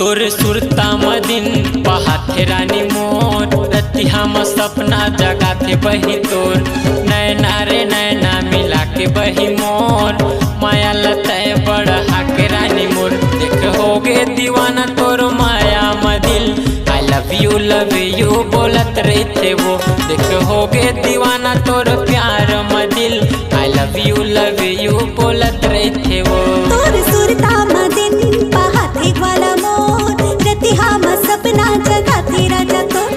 तोर सुरता मदिन पहाथे रानी मोर रतिहा म सपना जगाथे बही तोर नैना रे नैना मिला के बही मोर माया लतय बढ़ा के रानी मोर देख होगे दीवाना तोर माया मदिल आई लव यू बोलत रहते वो देख होगे दीवाना तोर प्यार मदिल आई लव यू बोलत रहते वो। तोर सुरता मदिन पहाथे वाला मोर रतिहा म सपना जगाथे राजा तोर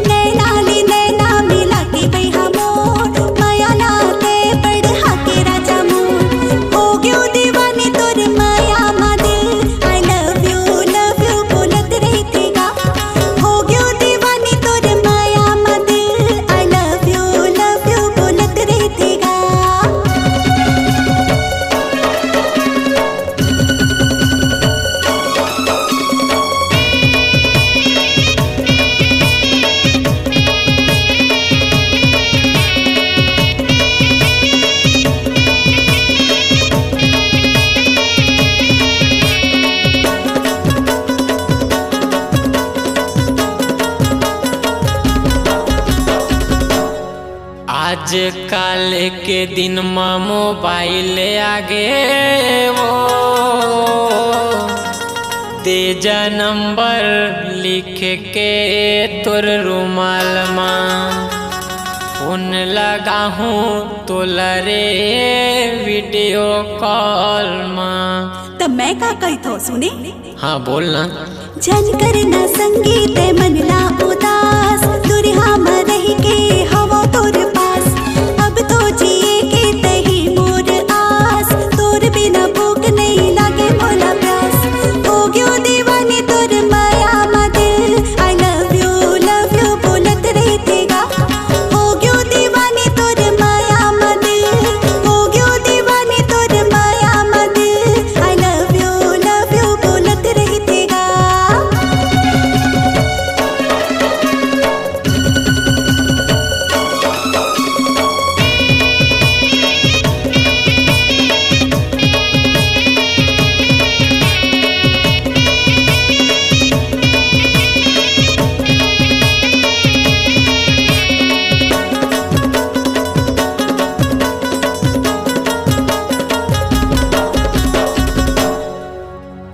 नैना ले नैना मिला के बहा मोर माया लाते बढ़ा के राजा मोर हो गयो दीवानी तोर माया मदिल आई लव यू बोलत रहतेगा हो गयो दीवानी तोर माया मदिल आई लव यू बोलत रहतेगा। आज कल के दिन में मोबाइल आगे वो दे जा नंबर लिख के तोर रुमाल माँ फोन लगा हूँ तो लरे वीडियो कॉल माँ। तब मैं का कही थो सुने हाँ बोलना। जन करना संगीत मन ला उदास दुरिहा में रह के हवा तोर पास अब तो जिए के तही मोर आस तोर बिना भूख नहीं लागे मोला प्यास हो गयो दीवानी तोर माया मदिल आई लव यू बोलत रहतेगा हो गयो दीवानी तोर माया मदिल हो गयो दीवानी तोर माया मदिल आई लव यू बोलत रहतेगा।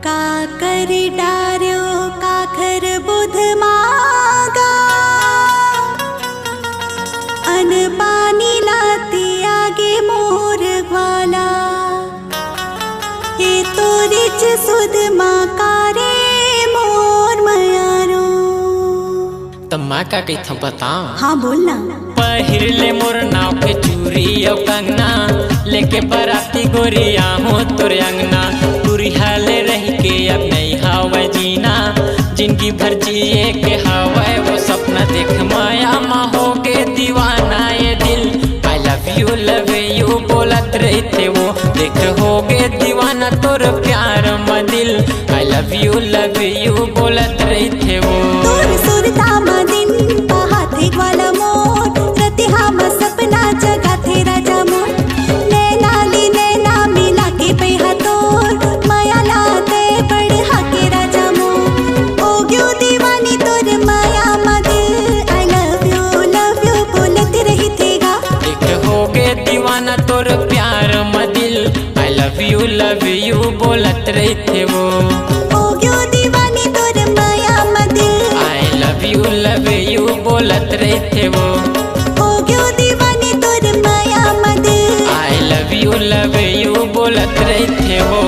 काकर डार्यो काखर बुध मागा अन पानी लाती आगे मोर ग्वाला ये तो रिच सुध माकारे मोर मयारो। तब मैं का कही था बताओ। हाँ बोलना। पहिर ले मोर नाव के चूरी और कंगना लेके बराती गोरिया हो तोर अंगना पूरी हाले रह के अब नहीं हवा जीना जिंदगी भर जिए के हवा वो सपना देख माया माँ हो के दीवाना ये दिल आई लव यू बोलत रहते वो देख हो के दीवाना तोर प्यार मदिल आई लव यू बोलत रहते वो। तोर सुरता मदिन पहाथे वाला मोर रतिहा म सपना जगाथे राजा मोर नैना ले नैना मिला के बहा तोर माया लाते बढ़ा के राजा मोर हो गयो दीवानी तोर माया मदिल आई लव यू बोलत रहतेगा एक हो गे दीवाना तोर प्यार मदिल आई लव यू बोलत रहते वो हो गयो दीवानी तोर माया मदिल आई लव यू बोलत रहते वो हो गयो दीवानी तोर माया मदिल आई लव यू बोलत रहते वो।